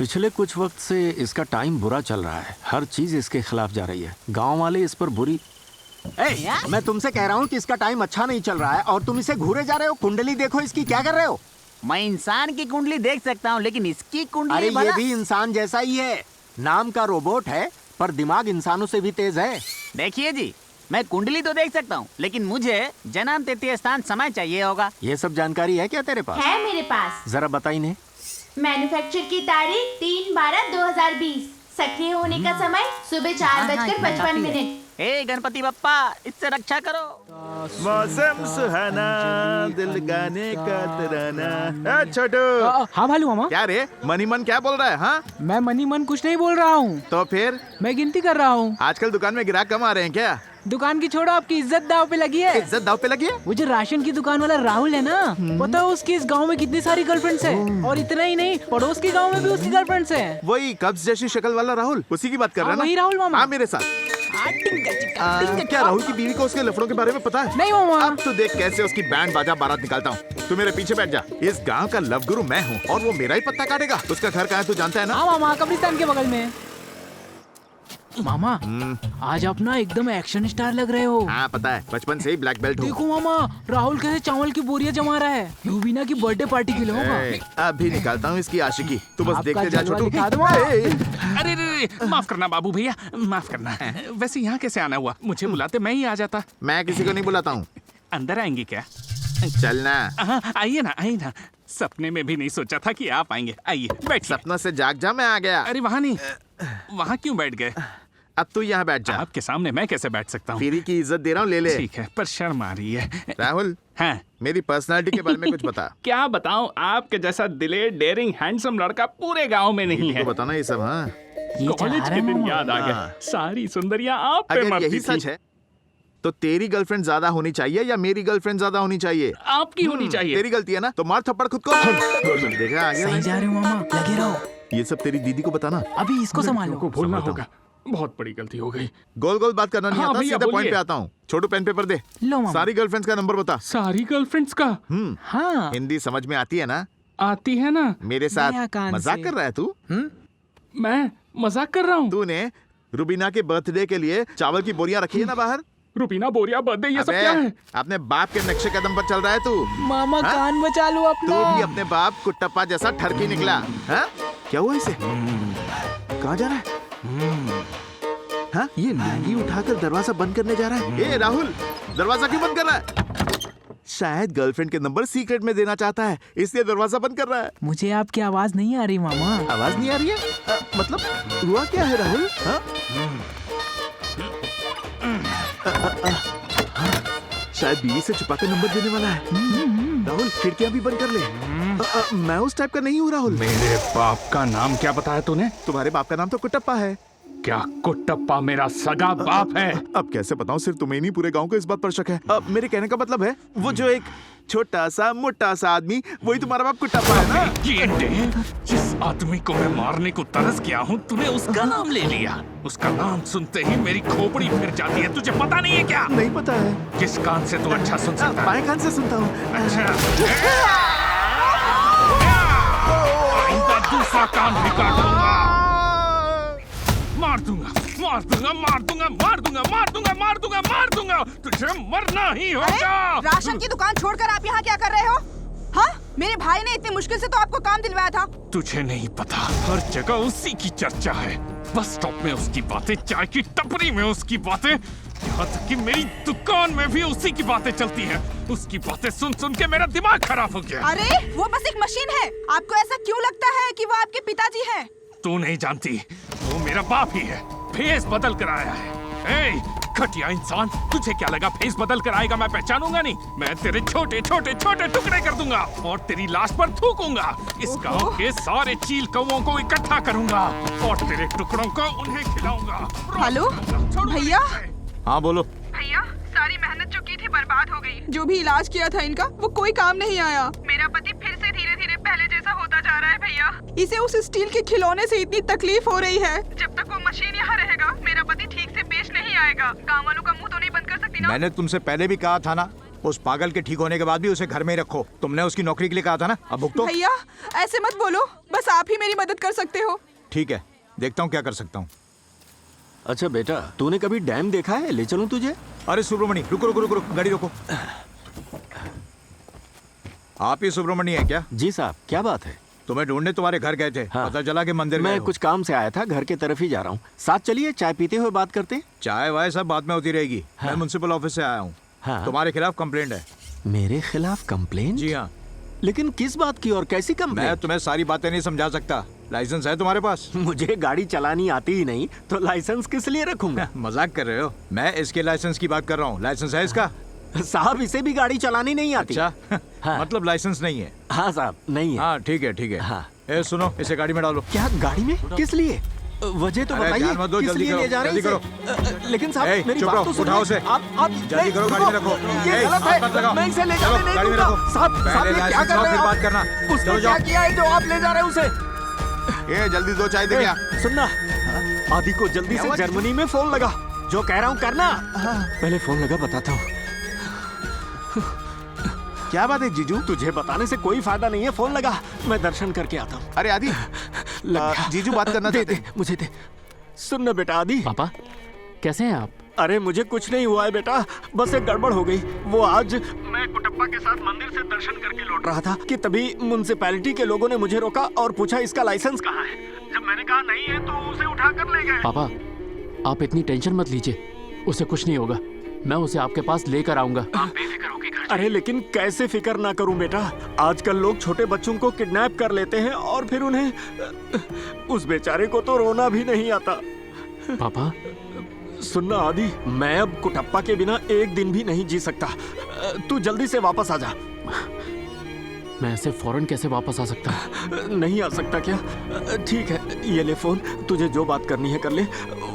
पिछले कुछ वक्त से इसका टाइम बुरा चल रहा है। हर चीज इसके खिलाफ जा रही है। गांव वाले इस पर बुरी। मैं तुमसे कह रहा हूँ कि इसका टाइम अच्छा नहीं चल रहा है और तुम इसे घूरे जा रहे हो। कुंडली देखो इसकी, क्या कर रहे हो? मैं इंसान की कुंडली देख सकता हूँ, लेकिन इसकी कुंडली अरे भला... ये भी इंसान जैसा ही है। नाम का रोबोट है पर दिमाग इंसानों से भी तेज है। देखिए जी, मैं कुंडली तो देख सकता हूँ, लेकिन मुझे जन्म तिथि स्थान समय चाहिए होगा। ये सब जानकारी है क्या तेरे पास? है मेरे पास। जरा बता इन्हें। मैन्युफैक्चर की तारीख 3/12/2020। सक्रिय होने का समय सुबह 4:55। हे गणपति बप्पा, इससे रक्षा करो। मौसम सुहाना, दिल गाने का तराना। छोटू। हाँ भालू मामा। क्या रे, मनी मन क्या बोल रहा है? हाँ, मैं मनी मन कुछ नहीं बोल रहा हूँ। तो फिर मैं गिनती कर रहा हूँ। आजकल दुकान में ग्राहक कम आ रहे हैं क्या? दुकान की छोड़ो, आपकी इज्जत दाव पे लगी है। इज्जत दाव पे लगी है? वो जो राशन की दुकान वाला राहुल है ना, पता है उसकी इस गांव में कितनी सारी गर्लफ्रेंड्स हैं। और इतना ही नहीं, पड़ोस के गांव में भी उसकी गर्लफ्रेंड्स हैं। वही कब्ज जैसी शक्ल वाला राहुल, उसी की बात कर रहा है ना? वही राहुल मामा। हाँ, मेरे साथ। क्या राहुल की बीवी को उसके लफड़ों के बारे में पता है? नहीं मामा। अब तो देख कैसे उसकी बैंड बाजा बारात निकालता हूँ। तू मेरे पीछे बैठ जा। इस गांव का लव गुरु मैं हूँ और वो मेरा ही पत्ता काटेगा। उसका घर कहाँ है तू जानता है ना? हाँ मामा, कब्रिस्तान के बगल में। मामा, आज आप ना एकदम एक्शन स्टार लग रहे हो। हाँ पता है, बचपन से ही ब्लैक बेल्ट हूँ। देखो मामा, राहुल कैसे चावल की बोरियां जमा रहा है। यूबीना की बर्थडे पार्टी के लिए होगा। अभी निकालता हूँ इसकी आशिकी। तू बस आपका देखते जा जलवा छोटू। दिखा दो। अरे रे, माफ करना बाबू भैया, माफ करना। वैसे यहाँ कैसे आना हुआ? मुझे बुलाते मैं ही आ जाता। मैं किसी को नहीं बुलाता हूँ। अंदर आएंगे क्या? चलना। हाँ, आइए ना, आइए ना। सपने में भी नहीं सोचा था कि आप आएंगे। आइए बैठिए। सपनों से जाग जा, मैं आ गया। अरे वहाँ नहीं, वहाँ क्यों बैठ गए? अब तू यहाँ बैठ जा। आपके सामने मैं कैसे बैठ सकता हूँ? फ्री की इज्जत दे रहा हूँ, ले ले। ठीक है, पर शर्म आ रही है। राहुल, हाँ, मेरी पर्सनालिटी के बारे में कुछ बता। क्या बताऊँ, आपके जैसा दिलेर, डेयरिंग, हैंडसम लड़का पूरे गांव में नहीं है। तो बताना ये सब। हाँ, कॉलेज के दिन याद आ हाँ। गए। सारी सुंदरियां आप पे अगर मरती यही थी। सच है तो तेरी गर्लफ्रेंड ज्यादा होनी चाहिए या मेरी गर्लफ्रेंड ज्यादा होनी चाहिए? आपकी होनी चाहिए। तेरी गलती है ना, तो मार थप्पड़ खुद को। देखा आगे सही जा रहे हो मामा, लगे रहो। ये सब तेरी दीदी को बताना। अभी इसको संभालो। को भूलना संभालता होगा। बहुत बड़ी गलती हो गई। गोल गोल बात करना नहीं हाँ आता, भैया, सीधा पॉइंट बोलिए। पे आता हूँ। छोटू पेन पेपर दे। लो मामा। सारी गर्लफ्रेंड्स का नंबर बता। सारी गर्लफ्रेंड्स का? हाँ, हिंदी समझ में आती है ना? आती है ना? मेरे नया साथ कान मजाक से। कर रहा है तू? मैं मजाक कर रहा हूँ। तूने रुबीना के बर्थडे के लिए चावल की बोरियां रखी है ना बाहर? रुबीना बोरिया बर्थडे, ये सब अबे, क्या है? अपने बाप के नक्शे कदम पर चल रहा है तू। मामा हाँ? कान बचा लो तू भी अपना। अपने बाप कुट्टप्पा जैसा ठरकी निकला। हाँ? क्या हुआ इसे? कहाँ जा रहा है? हाँ? ये लुंगी उठाकर दरवाजा बंद करने जा रहा है। ए राहुल, दरवाजा क्यों बंद कर रहा है? शायद गर्लफ्रेंड के नंबर सीक्रेट में देना चाहता है, इसलिए दरवाजा बंद कर रहा है। मुझे आपकी आवाज नहीं आ रही मामा। आवाज नहीं आ रही है? मतलब हुआ क्या है राहुल? हाँ? शायद बीवी से छुपाकर नंबर देने वाला है। राहुल, खिड़कियां भी बंद कर ले। मैं उस टाइप का नहीं हूँ राहुल। मेरे बाप का नाम क्या बताया तूने? तुम्हारे बाप का नाम तो कुट्टप्पा है। क्या कुट्टप्पा मेरा सगा बाप है? अब कैसे बताऊं, सिर्फ तुम्हें नहीं पूरे गांव को इस बात पर शक है। अब मेरे कहने का मतलब है, वो जो एक छोटा सा मोटा सा आदमी, वही तुम्हारा बाप कुट्टप्पा है ना? जिस आदमी को मैं मारने को तरस गया हूँ, तूने उसका नाम ले लिया। उसका नाम सुनते ही मेरी खोपड़ी फिर जाती है। तुझे पता नहीं है क्या? नहीं पता है। किस कान से तू अच्छा सुन सकता है? बाएं कान से सुनता हूँ। अच्छा, आइंदा दूसरा कान भी काटूंगा। मार दूंगा, मार दूंगा, मार दूंगा, मार दूंगा, मार दूंगा, मार दूंगा, मार दूंगा। तुझे मरना ही होगा। राशन की दुकान छोड़कर आप यहाँ क्या कर रहे हो? हाँ? मेरे भाई ने इतनी मुश्किल से तो आपको काम दिलवाया था। तुझे नहीं पता, हर जगह उसी की चर्चा है। बस स्टॉप में उसकी बातें, चाय की टपरी में उसकी बातें, यहाँ तक कि मेरी दुकान में भी उसी की बातें चलती हैं। उसकी बातें सुन सुन के मेरा दिमाग खराब हो गया। अरे वो बस एक मशीन है। आपको ऐसा क्यों लगता है कि वो आपके पिताजी हैं? तू नहीं जानती, वो मेरा बाप ही है। फेस बदल कर आया है। ए, घटिया इंसान, तुझे क्या लगा फेस बदल कर आएगा मैं पहचानूंगा नहीं? मैं तेरे छोटे छोटे छोटे टुकड़े कर दूंगा और तेरी लाश पर थूकूंगा। इस गांव के सारे चील कौवों को इकट्ठा करूंगा और तेरे टुकड़ों को उन्हें खिलाऊंगा। हेलो भैया। हाँ बोलो। भैया, सारी मेहनत जो की थी बर्बाद हो गई। जो भी इलाज किया था इनका, वो कोई काम नहीं आया। मेरा पति फिर से धीरे धीरे पहले जैसा होता जा रहा है भैया। इसे उस स्टील के खिलौने से इतनी तकलीफ हो रही है। जब तक वो मशीन यहाँ रहेगा, मेरा पति ठीक से पेश नहीं आएगा। गाँव वालों का मुंह तो नहीं बंद कर सकती ना? मैंने तुमसे पहले भी कहा था ना उस पागल के ठीक होने के बाद भी उसे घर में ही रखो। तुमने उसकी नौकरी के लिए कहा था ना, अब भुगतो। भैया ऐसे मत बोलो, बस आप ही मेरी मदद कर सकते हो। ठीक है, देखता हूँ क्या कर सकता हूँ। अच्छा बेटा, तूने कभी डैम देखा है? ले चलूं तुझे? अरे सुब्रमणि, रुको रुको रुको रुको, गाड़ी रोको। आप ही सुब्रमणि हैं क्या? जी साहब, क्या बात है? तुम्हें ढूंढने तुम्हारे घर गए थे। हाँ। पता चला कि मंदिर गए मैं हो। कुछ काम से आया था, घर की तरफ ही जा रहा हूँ। साथ चलिए, चाय पीते हुए बात करते हैं। चाय वाय सब बाद में होती रहेगी। हाँ। मैं म्युनिसिपल ऑफिस से आया हूँ। हाँ। तुम्हारे खिलाफ कंप्लेंट है। मेरे खिलाफ कंप्लेन? जी हाँ। लेकिन किस बात की और कैसी मैं कंप्लेन? तुम्हें सारी बातें नहीं समझा सकता। लाइसेंस है तुम्हारे पास? मुझे गाड़ी चलानी आती ही नहीं, तो लाइसेंस किस लिए रखूंगा? मजाक कर रहे हो? मैं इसके लाइसेंस की बात कर रहा हूँ। लाइसेंस है इसका? साहब, इसे भी गाड़ी चलानी नहीं आती। अच्छा। हाँ। मतलब लाइसेंस नहीं है? हाँ साहब, नहीं है। हाँ ठीक है, ठीक है। हाँ। ए सुनो, इसे गाड़ी में डालो। क्या गाड़ी में? किस लिए? वजह तो अरे बताइए, ध्यान मत दो, किस जल्दी लिए करो, ले जा रहे हैं जल्दी इसे? लेकिन साहब, ए, मेरी चुप बात रहो, तो सुनिए। उठाओ उसे। आप जल्दी नहीं, करो, गाड़ी में रखो। ये ए, गलत हाथ मत है। लगाओ। मैं इसे ले चलो, जाने नहीं गाड़ी में दूंगा। रखो। साहब, पहले साहब, ये क्या लाइसेंस कर लो, रहे फिर हो बात आप? करना। उसने चलो क्या जाओ। किया है जो आप ले जा रहे हैं उसे? ए जल्दी दो चाय दे ए, क्या? सुनना, आदि को जल्दी से जर्मनी में फोन लगा। जो कह रहा हूँ करना। पहले फोन लगा, बताता हूँ। क्या बात है जीजू? तुझे बताने से कोई फायदा नहीं है, फोन लगा। मैं दर्शन करके आता हूँ। अरे आदि, जीजू बात करना दे चाहते दे, मुझे दे। सुन ना बेटा आदि। पापा कैसे हैं आप? अरे मुझे कुछ नहीं हुआ है बेटा, बस एक गड़बड़ हो गई। वो आज मैं कुटप्पा के साथ मंदिर से दर्शन करके लौट रहा था कि तभी म्युनिसिपैलिटी के लोगों ने मुझे रोका और पूछा इसका लाइसेंस कहाँ है। जब मैंने कहा नहीं है तो उसे उठा कर ले गए। पापा आप इतनी टेंशन मत लीजिए, उसे कुछ नहीं होगा। मैं उसे आपके पास लेकर आऊंगा। आप बेफिक्र होके घर। अरे लेकिन कैसे फिक्र ना करूं बेटा? आजकल लोग छोटे बच्चों को किडनैप कर लेते हैं और फिर उन्हें, उस बेचारे को तो रोना भी नहीं आता। पापा सुनना आदि, मैं अब कुटप्पा के बिना एक दिन भी नहीं जी सकता। तू जल्दी से वापस आ जा। मैं ऐसे फौरन कैसे वापस आ सकता? नहीं आ सकता क्या? ठीक है, ये ले फोन, तुझे जो बात करनी है कर ले।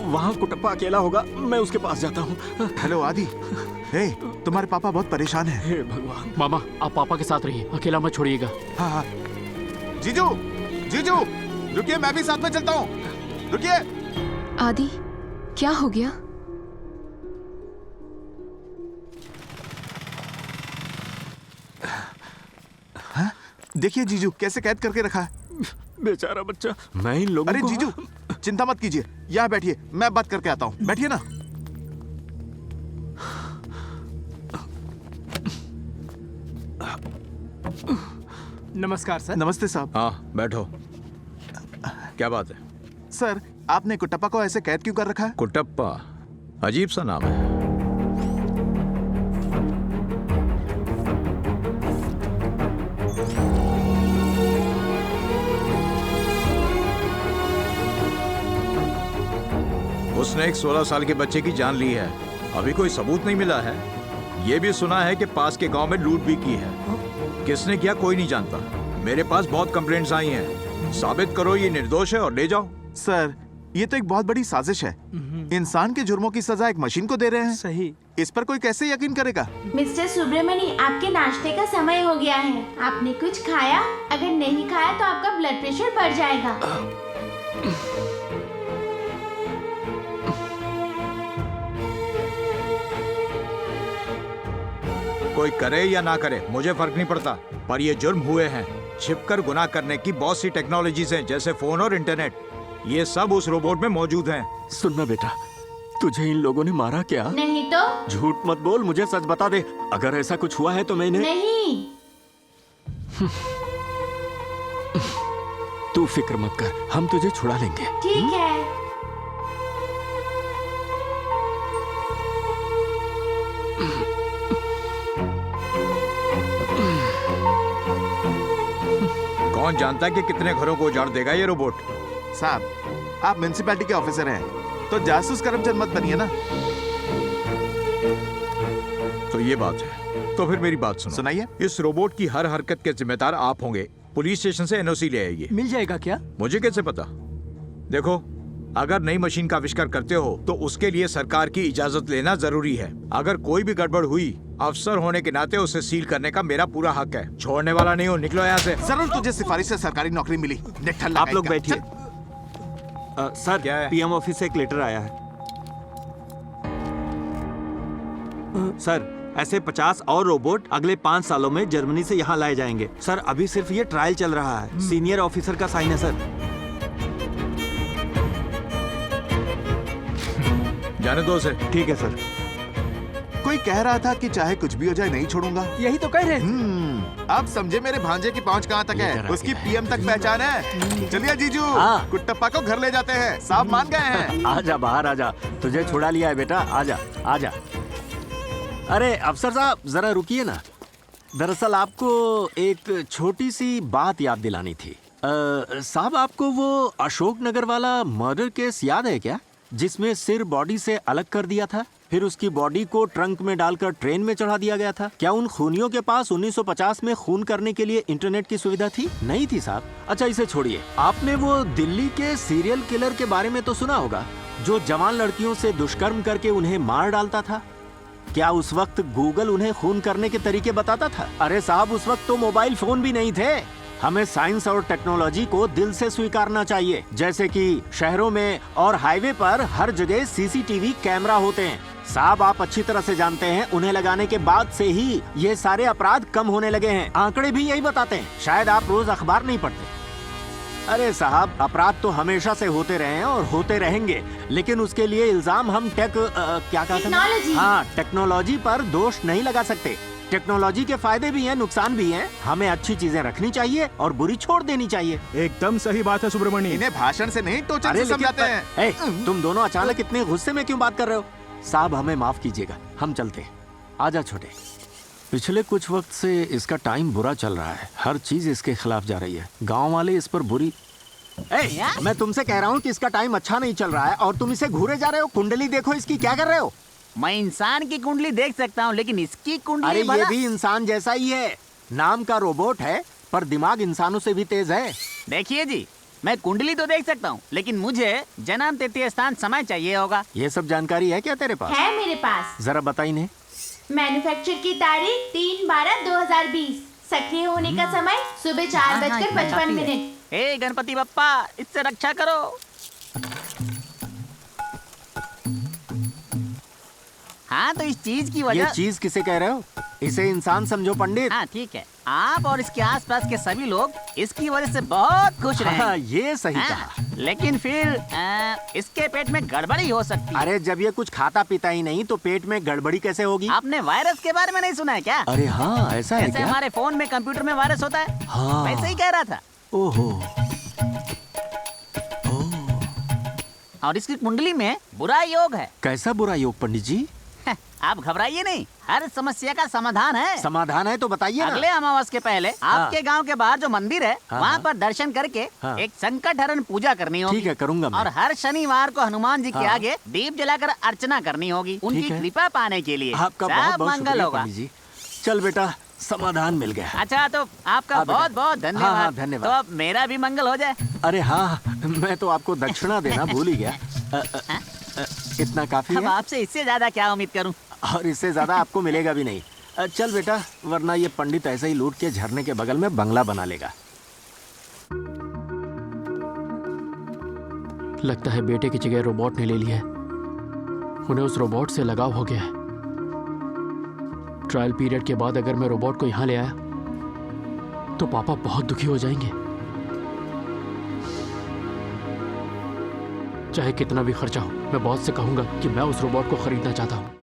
वहाँ कुटप्पा अकेला होगा, मैं उसके पास जाता हूँ। हेलो आदि, हे तुम्हारे पापा बहुत परेशान हैं। हे भगवान। मामा आप पापा के साथ रहिए, अकेला मत छोड़िएगा। हाँ हाँ। जीजू, जीजू, रुकिए, मैं भी साथ में चलता हूँ। रुकिए। आदि क्या हो गया? हाँ? देखिए जीजू कैसे कैद करके रखा है। बेचारा बच्चा। मैं इन लोगों अरे को... जीजू चिंता मत कीजिए, यहाँ बैठिए, मैं बात करके आता हूँ। बैठिए ना। नमस्कार सर। नमस्ते साहब। हाँ बैठो। क्या बात है? सर, आपने कुटप्पा को ऐसे कैद क्यों कर रखा है? कुटप्पा अजीब सा नाम है। उसने एक 16 साल के बच्चे की जान ली है। अभी कोई सबूत नहीं मिला है। ये भी सुना है कि पास के गांव में लूट भी की है। किसने किया कोई नहीं जानता। मेरे पास बहुत कंप्लेंट्स आई हैं। साबित करो ये निर्दोष है और ले जाओ। सर, ये तो एक बहुत बड़ी साजिश है। इंसान के जुर्मों की सजा एक मशीन को दे रहे हैं। सही। इस पर कोई कैसे यकीन करेगा? मिस्टर सुब्रमणी, आपके नाश्ते का समय हो गया है। आपने कुछ खाया? अगर नहीं खाया तो आपका ब्लड प्रेशर बढ़ जाएगा। कोई करे या ना करे मुझे फर्क नहीं पड़ता, पर ये जुर्म हुए हैं। छिपकर गुनाह करने की बहुत सी टेक्नोलॉजीज हैं, जैसे फोन और इंटरनेट। ये सब उस रोबोट में मौजूद हैं। सुनना बेटा, तुझे इन लोगों ने मारा क्या? नहीं तो? झूठ मत बोल, मुझे सच बता दे। अगर ऐसा कुछ हुआ है तो मैंने... नहीं। तू फिक्र मत कर, हम तुझे छुड़ा लेंगे। ठीक है। कौन जानता है कि कितने घरों को उजाड़ देगा ये रोबोट। साहब, आप म्युनिसिपैलिटी के ऑफिसर हैं, तो जासूस करमचंद मत बनिए ना। तो ये बात है, तो फिर मेरी बात सुनो। सुनाइए। इस रोबोट की हर हरकत के जिम्मेदार आप होंगे। पुलिस स्टेशन से एनओसी ले आइए। मिल जाएगा क्या? मुझे कैसे पता? देखो, अगर नई मशीन का आविष्कार करते हो तो उसके लिए सरकार की इजाजत लेना जरूरी है। अगर कोई भी गड़बड़ हुई, अफसर होने के नाते उसे सील करने का मेरा पूरा हक है। छोड़ने वाला नहीं हूँ, निकलो यहाँ से। जरूर तुझे सिफारिश से सरकारी नौकरी मिली। आप लोग बैठिए। सर, क्या है? पीएम ऑफिस से एक लेटर आया है। सर, ऐसे 50 और रोबोट अगले 5 सालों में जर्मनी से यहाँ लाए जाएंगे। सर अभी सिर्फ ये ट्रायल चल रहा है। सीनियर ऑफिसर का साइन है सर। जाने दो उसे। ठीक है सर। कोई कह रहा था कि चाहे कुछ भी हो जाए नहीं छोड़ूंगा। यही तो कह रहे थे। अब समझे मेरे भांजे की पहुंच कहाँ तक है। उसकी पीएम तक पहचान है। चलिए जीजू, हाँ। कुट्टप्पा को घर ले जाते हैं। साहब मान गए हैं। आजा बाहर आजा, तुझे छुड़ा लिया है बेटा। आजा आजा। अरे अफसर साहब जरा रुकिए ना। दरअसल आपको एक छोटी सी बात याद दिलानी थी। साहब आपको वो अशोक नगर वाला मर्डर केस याद है क्या, जिसमें सिर बॉडी से अलग कर दिया था, फिर उसकी बॉडी को ट्रंक में डालकर ट्रेन में चढ़ा दिया गया था? क्या उन खूनियों के पास 1950 में खून करने के लिए इंटरनेट की सुविधा थी? नहीं थी साहब। अच्छा इसे छोड़िए, आपने वो दिल्ली के सीरियल किलर के बारे में तो सुना होगा, जो जवान लड़कियों से दुष्कर्म करके उन्हें मार डालता था। क्या उस वक्त गूगल उन्हें खून करने के तरीके बताता था? अरे साहब उस वक्त तो मोबाइल फोन भी नहीं थे। हमें साइंस और टेक्नोलॉजी को दिल से स्वीकारना चाहिए। जैसे कि शहरों में और हाईवे पर हर जगह सीसीटीवी कैमरा होते हैं। साहब आप अच्छी तरह से जानते हैं, उन्हें लगाने के बाद से ही ये सारे अपराध कम होने लगे हैं। आंकड़े भी यही बताते हैं। शायद आप रोज अखबार नहीं पढ़ते। अरे साहब अपराध तो हमेशा से होते रहे हैं और होते रहेंगे, लेकिन उसके लिए इल्जाम हम क्या कहते हैं, हाँ टेक्नोलॉजी पर दोष नहीं लगा सकते। टेक्नोलॉजी के फायदे भी हैं, नुकसान भी हैं। हमें अच्छी चीजें रखनी चाहिए और बुरी छोड़ देनी चाहिए। एकदम सही बात है सुब्रमण्य। इन्हें भाषण से नहीं टोचन से समझाते हैं। तुम दोनों अचानक इतने गुस्से में क्यों बात कर रहे हो? साहब हमें माफ कीजिएगा, हम चलते हैं। आजा छोटे। पिछले कुछ वक्त से इसका टाइम बुरा चल रहा है। हर चीज इसके खिलाफ जा रही है। गांव वाले इस पर बुरी। मैं तुमसे कह रहा हूँ कि इसका टाइम अच्छा नहीं चल रहा है और तुम इसे घूरे जा रहे हो। कुंडली देखो इसकी, क्या कर रहे हो? मैं इंसान की कुंडली देख सकता हूँ, लेकिन इसकी कुंडली अरे ये भी इंसान जैसा ही है। नाम का रोबोट है पर दिमाग इंसानों से भी तेज है। देखिए जी, मैं कुंडली तो देख सकता हूँ, लेकिन मुझे जन्म तिथि स्थान समय चाहिए होगा। ये सब जानकारी है क्या तेरे पास? है मेरे पास। जरा बताई नहीं। मैन्युफैक्चर की तारीख 3/12/2020। सक्रिय होने का समय सुबह 4:55। हे गणपति बप्पा, इससे रक्षा करो। हाँ तो इस चीज की वजह। ये चीज किसे कह रहे हो? इसे इंसान समझो पंडित। हाँ ठीक है, आप और इसके आसपास के सभी लोग इसकी वजह से बहुत खुश रहे। हाँ, ये सही कहा। लेकिन फिर इसके पेट में गड़बड़ी हो सकती है। अरे जब ये कुछ खाता पीता ही नहीं तो पेट में गड़बड़ी कैसे होगी? आपने वायरस के बारे में नहीं सुना है क्या? अरे हाँ ऐसा है जैसे क्या? हमारे फोन में कंप्यूटर में वायरस होता है, हाँ। वैसे ही कह रहा था। ओहो। और इसकी कुंडली में बुरा योग है। कैसा बुरा योग पंडित जी? आप घबराइए नहीं, हर समस्या का समाधान है। समाधान है तो बताइए ना। अगले अमावस के पहले आपके गांव के बाहर जो मंदिर है, वहाँ पर दर्शन करके एक संकट हरण पूजा करनी होगी। ठीक है, करूंगा मैं। और हर शनिवार को हनुमान जी के आगे दीप जलाकर अर्चना करनी होगी, उनकी कृपा पाने के लिए। आपका बहुत बहुत मंगल शुक्रिया होगा। पंडित जी। चल बेटा, समाधान मिल गया। अच्छा तो आपका बहुत बहुत धन्यवाद। हाँ, धन्यवाद। तो अब मेरा भी मंगल हो जाए। अरे हाँ, मैं तो आपको दक्षिणा देना भूल ही गया। इतना काफी अब है। आपसे इससे ज्यादा क्या उम्मीद करूं? और इससे ज्यादा आपको मिलेगा भी नहीं। चल बेटा, वरना ये पंडित ऐसे ही लूट के झरने के बगल में बंगला बना लेगा। लगता है बेटे की जगह रोबोट ने ले लिया है। उन्हें उस रोबोट से लगाव हो गया है। ट्रायल पीरियड के बाद अगर मैं रोबोट को यहाँ ले आया तो पापा बहुत दुखी हो जाएंगे। चाहे कितना भी खर्चा हो, मैं बॉस से कहूंगा कि मैं उस रोबोट को खरीदना चाहता हूँ।